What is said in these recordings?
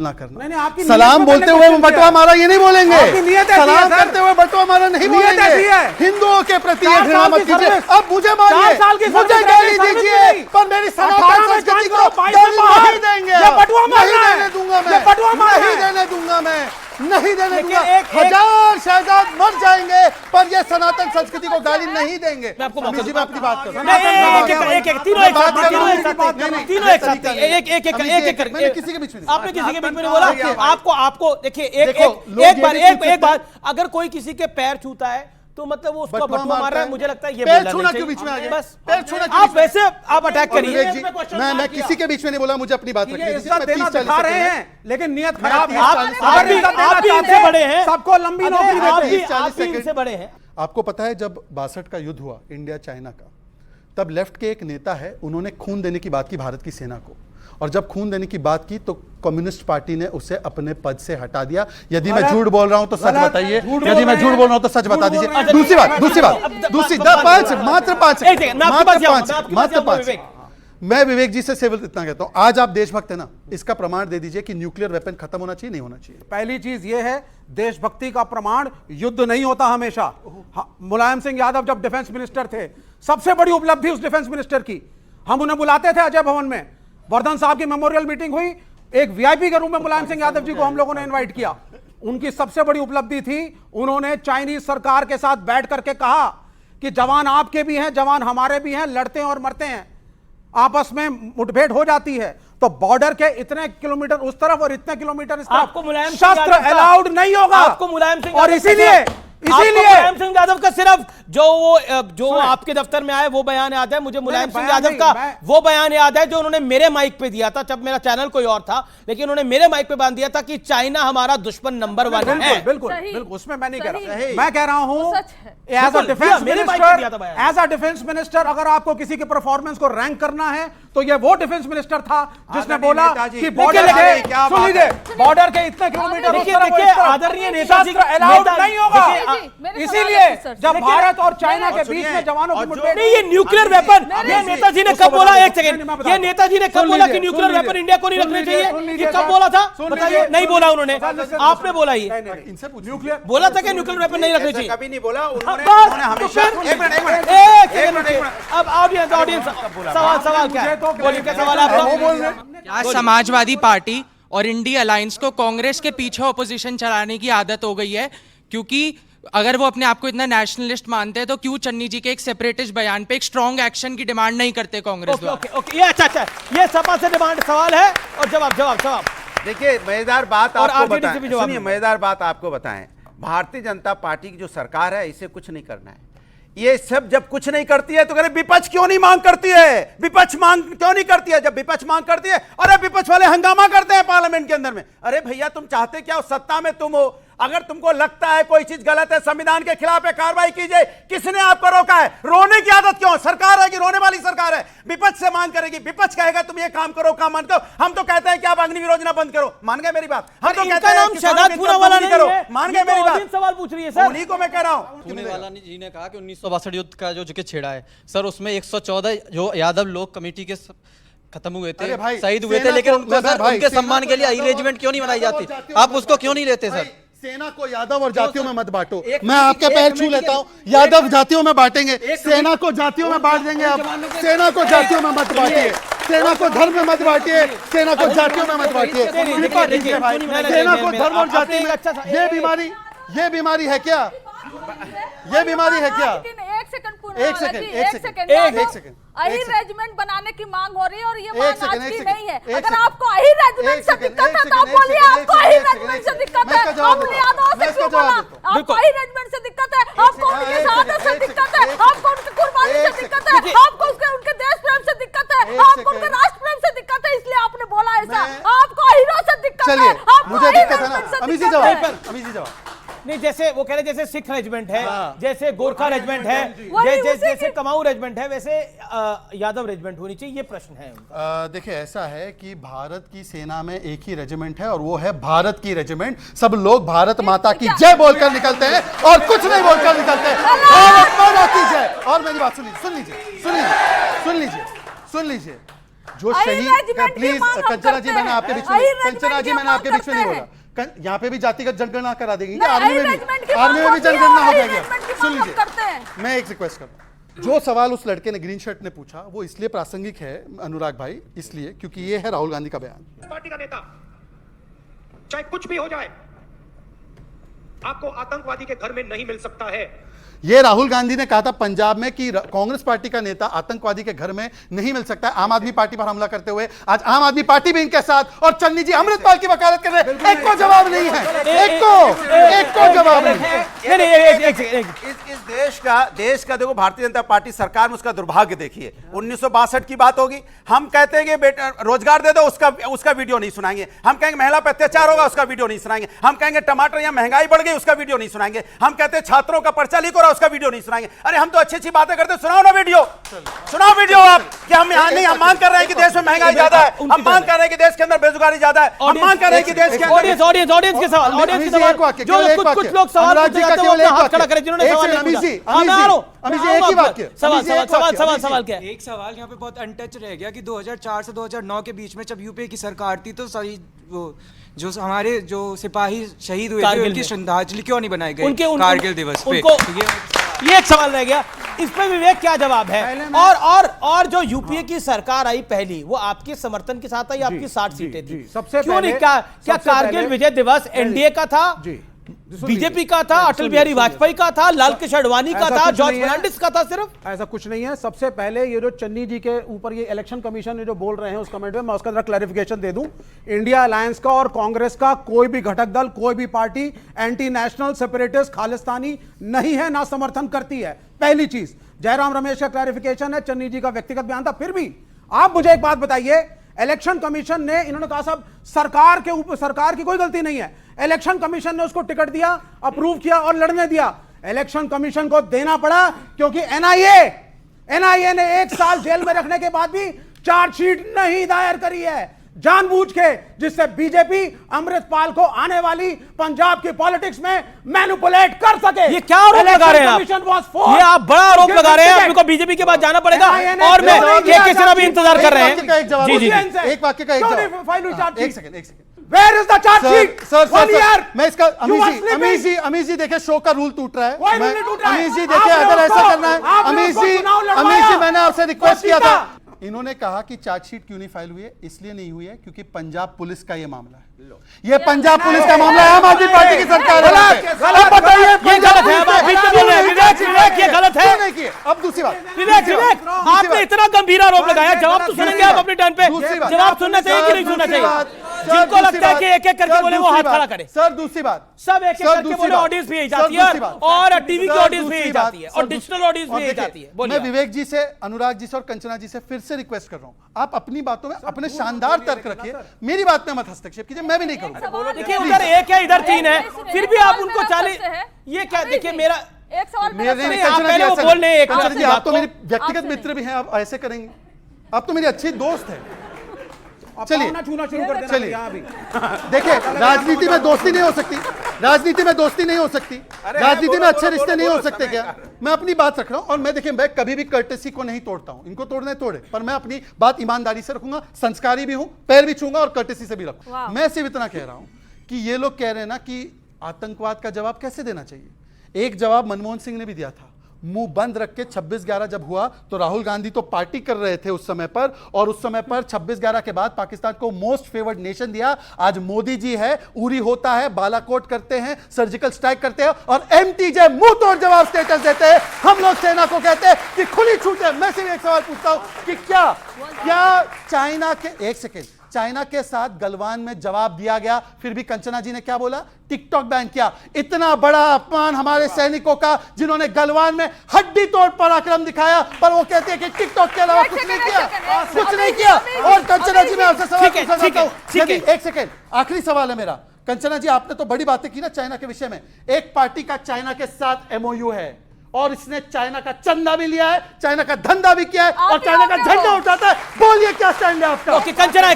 ना करना। नहीं, आपकी सलाम बोलते हुए बटवा मारा ये नहीं बोलेंगे, सलाम सर। करते हुए बटवा मारा नहीं बोलेंगे। हिंदुओं के प्रति ये घृणा मत कीजिए। अब मुझे मानिए, मुझे गाली दीजिए, पर मेरी सनातन संस्कृति को गाली नहीं देंगे, नहीं देने दूंगा मैं, नहीं देने दूंगा मैं, नहीं देने दूंगा। हजार शहजाद मर जाएंगे पर ये सनातन संस्कृति को गाली नहीं देंगे। मैं आपको अपनी बात करूं, एक किसी के बीच में आपने किसी के बीच में नहीं बोला। आपको देखिए एक बार अगर कोई किसी के पैर छूता है तो मतलब वो उसको बटुआ मार रहा है, मुझे लगता है ये पैर छूना क्यों बीच में आ गया? बस पैर छूना आप वैसे आप अटैक करिए। मैं किसी के बीच में नहीं बोला, मुझे अपनी बात रखनी है, लेकिन नियत खराब है। आप भी इनसे बड़े हैं, सबको लंबी नौकरी आप भी इनसे बड़े हैं। आपको पता है जब 62 का युद्ध हुआ इंडिया चाइना का, तब लेफ्ट के एक नेता है, उन्होंने खून देने की बात की भारत की सेना को, और जब खून देने की बात की तो कम्युनिस्ट पार्टी ने उसे अपने पद से हटा दिया। यदि मैं झूठ बोल रहा हूं तो सच बताइए, यदि मैं झूठ बोल रहा हूं तो सच बता दीजिए। मात्र पांच मैं विवेक जी से सिर्फ इतना कहता हूं, आज आप देशभक्त है ना, इसका प्रमाण दे दीजिए कि न्यूक्लियर वेपन खत्म होना चाहिए, नहीं होना चाहिए। पहली चीज यह है, देशभक्ति का प्रमाण युद्ध नहीं होता हमेशा। मुलायम सिंह यादव जब डिफेंस मिनिस्टर थे, सबसे बड़ी उपलब्धि उस डिफेंस मिनिस्टर की, हम उन्हें बुलाते थे अजय भवन में, वर्धन साहब की मेमोरियल मीटिंग हुई, एक वीआईपी के रूप में मुलायम सिंह यादव जी को हम लोगों ने इनवाइट किया। उनकी सबसे बड़ी उपलब्धि थी, उन्होंने चाइनीज सरकार के साथ बैठ करके कहा कि जवान आपके भी हैं, जवान हमारे भी हैं, लड़ते हैं और मरते हैं, आपस में मुठभेड़ हो जाती है तो बॉर्डर के इतने किलोमीटर उस तरफ और इतने किलोमीटर इस तरफ आपको मुलायम शस्त्र अलाउड नहीं होगा। आपको मुलायम सिंह और इसीलिए मुलायम सिंह यादव का सिर्फ जो आपके दफ्तर में आए वो बयान याद है मुझे। मुलायम सिंह यादव का वो बयान याद है जो उन्होंने मेरे माइक पे दिया था, जब मेरा चैनल कोई और था, लेकिन उन्होंने मेरे माइक पे बांध दिया था कि चाइना हमारा दुश्मन नंबर 1 है। बिल्कुल, उसमें मैं नहीं कह रहा, मैं कह रहा हूं एज अ डिफेंस मिनिस्टर अगर आपको किसी के परफॉर्मेंस को रैंक करना है तो ये वो डिफेंस मिनिस्टर था जिसने बोला कि बॉर्डर के इतने किलोमीटर आदरणीय नेताजी अलाउड नहीं होगा। इसीलिए जब भारत और चाइना के बीच में जवानों की मुठभेड़, ये न्यूक्लियर वेपन, ये नेताजी ने कब बोला? एक सेकंड, ये नेताजी ने कब बोला कि न्यूक्लियर वेपन इंडिया को नहीं रखने चाहिए? ये कब बोला था बताइए? नहीं बोला उन्होंने, आपने बोला ही न्यूक्लियर बोला था कि न्यूक्लियर वेपन नहीं रखने चाहिए? कभी नहीं बोला उन्होंने हमेशा। अब ऑडियंस सवाल क्या है? बोलिए क्या सवाल आपका? क्या समाजवादी पार्टी और इंडिया अलायंस को कांग्रेस के पीछे ऑपोजिशन चलाने की आदत हो गई है? क्योंकि अगर वो अपने आप को इतना नेशनलिस्ट मानते हैं तो क्यों चन्नी जी के एक सेपरेटिस्ट बयान पे एक स्ट्रॉन्ग एक्शन की डिमांड नहीं करते कांग्रेस? ओके, ये अच्छा, ये सपा से डिमांड सवाल है और जवाब। देखिए मजेदार बात और आपको RJD से भी जवाब सुनिए, मजेदार बात आपको बताएं, भारतीय जनता पार्टी की जो सरकार है इसे कुछ नहीं करना है। ये सब जब कुछ नहीं करती है तो कह रहे विपक्ष क्यों नहीं मांग करती है, विपक्ष मांग क्यों नहीं करती है? जब विपक्ष मांग करती है, अरे विपक्ष वाले हंगामा करते हैं पार्लियामेंट के अंदर में। अरे भैया तुम चाहते क्या हो? सत्ता में तुम हो, अगर तुमको लगता है कोई चीज गलत है, संविधान के खिलाफ है, कार्रवाई कीजिए। किसने आपको रोका है? रोने की आदत क्यों? सरकार है कि रोने वाली सरकार है? विपक्ष से मांग करेगी, विपक्ष कहेगा तुम ये काम करो, काम मान करो। हम तो कहते हैं कि आप अग्नि योजना बंद करो, मान गए मेरी बात? हम तो कहते हैं शहजादपुरा वाला नहीं करो, है, मान गए मेरी बात? सवाल पूछ रही है सर, उन्हीं को मैं कह रहा हूं। पूनेवाला जी ने कहा कि 1962 युद्ध का जो छेड़ा है सर, उसमें 114 जो यादव लोग कमेटी के खत्म हुए थे, शहीद हुए थे, लेकिन उनके सम्मान के लिए आई रेजिमेंट क्यों नहीं बनाई जाती? आप उसको क्यों नहीं लेते सर? सेना को यादव और जातियों में मत बांटो। मैं आपके पैर छू लेता हूं, यादव जातियों में बांटेंगे, सेना को जातियों में बांट देंगे। आप सेना को जातियों में मत बांटिए, सेना को धर्म में मत बांटिए, सेना को जातियों में मत बांटिए। सेना को धर्म और जाति में ये बीमारी है क्या? ये बीमारी है क्या? एक सेकंड अहिर रेजिमेंट बनाने की मांग हो रही है और ये मांग आज की नहीं है। अगर आपको अहिर रेजिमेंट से दिक्कत है तो आप बोलिए आपको अहिर रेजिमेंट से दिक्कत है। आप यादव से क्यों बोला? आपको अहिर रेजिमेंट से दिक्कत है, आपको उनकी शहादत से दिक्कत है, आपको उनकी कुर्बानी से दिक्कत है, आपको उनके देश प्रेम से दिक्कत है, आपको उनके राष्ट्र प्रेम से दिक्कत है, इसलिए आपने बोला ऐसा। आपको अहिरों से दिक्कत है, मुझे दिक्कत है ना। अभी जी जवाब नहीं, जैसे वो कह रहे जैसे सिख रेजिमेंट है, जैसे गोरखा रेजिमेंट है, जैसे कमाऊ रेजिमेंट है, वैसे यादव रेजिमेंट होनी चाहिए, ये प्रश्न है। देखिए ऐसा है कि भारत की सेना में एक ही रेजिमेंट है और वो है भारत की रेजिमेंट। सब लोग भारत माता की जय बोलकर निकलते हैं और कुछ नहीं बोलकर निकलते हैं। भारत माता की जय। और मेरी बात सुन लीजिए। जो शहीद, प्लीज कंचना जी, मैंने आपके बीच में, कंचना जी मैंने आपके बीच में नहीं बोला, यहाँ पे भी जातिगत जनगणना करा देंगे, आर्मी में भी जनगणना हो जाएगी। सुन लीजिए, मैं एक रिक्वेस्ट करता हूँ, जो सवाल उस लड़के ने ग्रीन शर्ट ने पूछा वो इसलिए प्रासंगिक है अनुराग भाई, इसलिए क्योंकि ये है राहुल गांधी का बयान। पार्टी का नेता चाहे कुछ भी हो जाए आपको आतंकवादी के घर में नहीं मिल सकता है। ये राहुल गांधी ने कहा था पंजाब में कि कांग्रेस पार्टी का नेता आतंकवादी के घर में नहीं मिल सकता है, आम आदमी पार्टी पर हमला करते हुए। आज आम आदमी पार्टी भी इनके साथ, और चन्नी जी अमृतपाल की वकालत कर रहे हैं, एक को जवाब नहीं है, एक को जवाब नहीं है। इस देश का देखो, भारतीय जनता पार्टी सरकार में उसका दुर्भाग्य देखिए। 1962 की बात होगी, हम कहते हैं कि बेटा रोजगार दे दो, उसका वीडियो नहीं सुनाएंगे। हम कहेंगे महिला पर अत्याचार होगा, उसका वीडियो नहीं सुनाएंगे। हम कहेंगे टमाटर या महंगाई बढ़ गई, उसका वीडियो नहीं सुनाएंगे। हम कहते हैं छात्रों का पर्चा लीक हो रहा, उसका वीडियो नहीं सुनाएंगे। अरे हम तो अच्छी अच्छी बातें करते, सुनाओ ना वीडियो, सुनाओ वीडियो आप, कि हम यहाँ नहीं, हम मांग कर रहे हैं कि देश में महंगाई ज्यादा है, हम मांग कर रहे हैं कि देश के अंदर बेरोजगारी ज्यादा है, हम मांग कर रहे हैं कि देश के अंदर ऑडियंस के सवाल, जो कुछ लोग सवाल पूछते जाते हैं वो अपना हाथ खड़ा करें, जिन्होंने सवाल नहीं पूछा। सवाल क्या है? एक सवाल यहाँ पे बहुत अनटच रह गया कि 2004 से 2009 के बीच में जब यूपीए की सरकार थी तो सही वो जो हमारे जो सिपाही शहीद हुए थे उनकी श्रद्धांजलि क्यों नहीं बनाई गई कारगिल दिवस पे? ये एक सवाल रह गया, इस पे विवेक क्या जवाब है? और जो यूपीए की सरकार आई पहली, वो आपके समर्थन के साथ आई, आपकी 60 सीटें थी, सबसे क्यों नहीं? क्या कारगिल विजय दिवस एनडीए का था, बीजेपी का था, अटल बिहारी वाजपेयी का था, लाल कृष्ण आडवाणी का था, जॉर्ज फर्नांडिस का था? सिर्फ ऐसा कुछ नहीं है। सबसे पहले ये जो चन्नी जी के ऊपर ये इलेक्शन कमीशन ने जो बोल रहे हैं उस कमेंट में मैं उसका जरा क्लैरिफिकेशन दे दूं। इंडिया अलायंस का और कांग्रेस का कोई भी घटक दल, कोई भी party anti national, separatist, Khalistani नहीं है, ना समर्थन करती है। पहली चीज, जयराम रमेश का क्लैरिफिकेशन है, चन्नी जी का व्यक्तिगत बयान था। फिर भी आप मुझे एक बात बताइए, इलेक्शन कमीशन ने, इन्होंने कहा साहब सरकार के ऊपर, सरकार की कोई गलती नहीं है, इलेक्शन कमीशन ने उसको टिकट दिया, अप्रूव किया और लड़ने दिया। इलेक्शन कमीशन को देना पड़ा क्योंकि एनआईए ने 1 साल जेल में रखने के बाद भी चार्जशीट नहीं दायर करी है, जानबूझ के, जिससे बीजेपी अमृतपाल को आने वाली पंजाब की पॉलिटिक्स में मैनिपुलेट कर सके। ये क्या आरोप लगा रहे हैं आप? ये आप बड़ा आरोप लगा रहे हैं, आपको बीजेपी के बाद जाना पड़ेगा। और मैं के सिन्हा भी इंतजार कर रहे हैं। जी जी, एक वाक्य का एक जवाब। एक second, Where is the charge sheet? Sir, मैं इसका अमीश जी देखिए, शो का रूल टूट रहा है। अमीश जी देखिए, अगर ऐसा करना है, अमीश जी मैंने आपसे रिक्वेस्ट किया था। इन्होंने कहा कि चार्जशीट क्यों नहीं फाइल हुई है, इसलिए नहीं हुई है क्योंकि पंजाब पुलिस का ये मामला है। ये पंजाब पुलिस का मामला है, आम आदमी पार्टी की सरकार है। अब बताइए, ये गलत है, विवेक ये गलत है। अब दूसरी बात, विवेक आपने इतना गंभीर आरोप लगाया, जवाब तो सुनेंगे आप अपने टाइम पे। जवाब सुनना चाहिए कि नहीं सुनना चाहिए? जिनको लगता है कि एक एक करके बोले वो हाथ खड़ा करे। सर दूसरी बात, सब एक एक करके बोले, ऑडियंस भी यही जाती है, और टीवी की ऑडियंस भी यही जाती है, और डिजिटल ऑडियंस भी यही जाती है। मैं विवेक जी से, अनुराग जी से और कंचना जी से फिर से रिक्वेस्ट कर रहा हूं, आप अपनी बातों में अपने शानदार तर्क रखिए, मेरी बात में मत हस्तक्षेप कीजिए, मैं भी नहीं करूंगा। देखिए उधर एक है, इधर 3 है, फिर भी आप उनको 40, ये क्या? देखिए मेरा एक सवाल आप तो मेरे व्यक्तिगत मित्र भी हैं, आप ऐसे करेंगे? आप तो मेरी अच्छी दोस्त है। चलिए देखिए, राजनीति में दोस्ती नहीं हो सकती, राजनीति में दोस्ती नहीं हो सकती, राजनीति में अच्छे रिश्ते नहीं हो सकते क्या? मैं अपनी बात रख रहा हूं, और मैं देखिए, मैं कभी भी कर्टेसी को नहीं तोड़ता हूं, इनको तोड़ने तोड़े, पर मैं अपनी बात ईमानदारी से रखूंगा, संस्कारी भी हूं, पैर भी छूंगा और कर्टेसी से भी रखूंगा। मैं सिर्फ इतना कह रहा हूं कि ये लोग कह रहे हैं ना कि आतंकवाद का जवाब कैसे देना चाहिए। एक जवाब मनमोहन सिंह ने भी दिया था, मुंह बंद रख के 26/11 जब हुआ तो राहुल गांधी तो पार्टी कर रहे थे उस समय पर, और उस समय पर 26/11 के बाद पाकिस्तान को मोस्ट फेवर्ड नेशन दिया। आज मोदी जी है, उरी होता है, बालाकोट करते हैं, सर्जिकल स्ट्राइक करते हैं, और एमटीजे मुंह तोड़ जवाब स्टेटस देते हैं। हम लोग सेना को कहते हैं कि खुली छूट है। मैं सिर्फ एक सवाल पूछता हूं कि क्या चाइना के, एक सेकेंड, चाइना के साथ गलवान में जवाब दिया गया, फिर भी कंचना जी ने क्या बोला? टिकटॉक बैन किया। इतना बड़ा अपमान हमारे सैनिकों का, जिन्होंने गलवान में हड्डी तोड़ पराक्रम दिखाया, पर वो कहते हैं कि टिकटॉक के अलावा कुछ नहीं किया, कुछ नहीं किया। और कंचना जी, मैं आपसे सवाल पूछना चाहता हूं, एक सेकेंड, आखिरी सवाल है मेरा। कंचना जी, आपने तो बड़ी बातें की ना चाइना के विषय में। एक पार्टी का चाइना के साथ एमओयू है, और इसने चाइना का चंदा भी लिया है, चाइना का धंधा भी किया है, और चाइना का झंडा उठाता है। बोलिए क्या स्टैंड है आपका? ओके, कंचना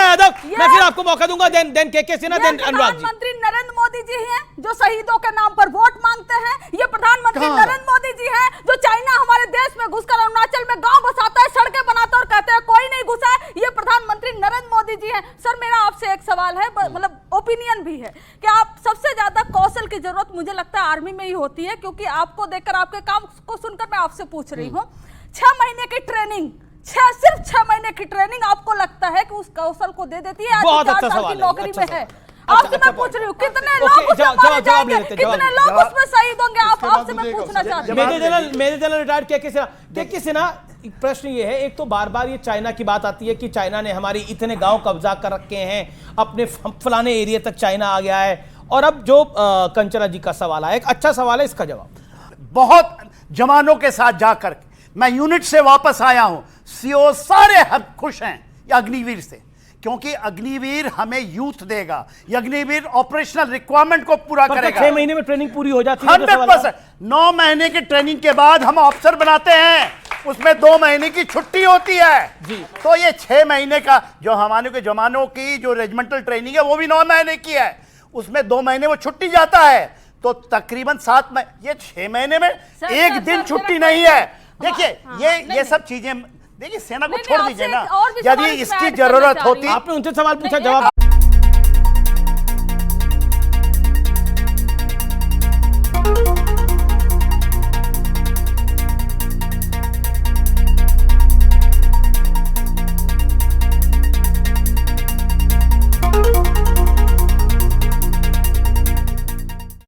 यादव, मैं फिर आपको मौका दूंगा, देन के सिन्हा, देन अनुराग जी। प्रधानमंत्री नरेंद्र मोदी जी हैं जो शहीदों के नाम पर वोट मांगते हैं। ये प्रधानमंत्री नरेंद्र मोदी जी हैं जो चाइना हमारे देश में घुसकर अरुणाचल में गांव बसाता है, सड़कें बनाता है और जी हैं। सर मेरा आपसे एक सवाल है, मतलब ओपिनियन भी है कि आप सबसे ज्यादा कौशल की जरूरत मुझे लगता है आर्मी में ही होती है, क्योंकि आपको देखकर, आपके काम को सुनकर मैं आपसे पूछ रही हूँ, 6 महीने की ट्रेनिंग, सिर्फ 6 महीने की ट्रेनिंग आपको लगता है कि उस कौशल को दे देती है? बहुत अच्छा 4 साल सवाल की है, नौकरी अच्छा में सवाल। है। आपसे मैं पूछ रही हूँ कितने लोग उसमें मारे जाएंगे, कितने लोग उसमें शहीद होंगे, आपसे मैं पूछना चाहती हूँ। मेजर जनरल रिटायर्ड के सिन्हा, प्रश्न ये है, एक तो बार बार ये चाइना की बात आती है कि चाइना ने हमारी इतने गांव कब्जा कर रखे हैं, अपने फलाने एरिया तक चाइना आ गया है, और अब जो कंचना जी का सवाल है, एक अच्छा सवाल है, इसका जवाब। बहुत जवानों के साथ जाकर मैं यूनिट से वापस आया हूं, सीओ सारे हम खुश हैं अग्निवीर से, क्योंकि अग्निवीर हमें यूथ देगा, अग्निवीर ऑपरेशनल रिक्वायरमेंट को पूरा करेगा। 6 महीने में ट्रेनिंग पूरी हो जाती है? 100%। 9 महीने की ट्रेनिंग के बाद हम ऑफिसर बनाते हैं, उसमें 2 महीने की छुट्टी होती है जी। तो ये 6 महीने का जो हमारे के जवानों की जो रेजिमेंटल ट्रेनिंग है वो भी 9 महीने की है, उसमें 2 महीने वो छुट्टी जाता है, तो तकरीबन 7 महीने, ये 6 महीने में एक दिन छुट्टी नहीं है। देखिए ये सब चीजें, देखिए सेना को छोड़ दीजिए ना, यदि इसकी जरूरत होती। आपने उनसे सवाल पूछा, जवाब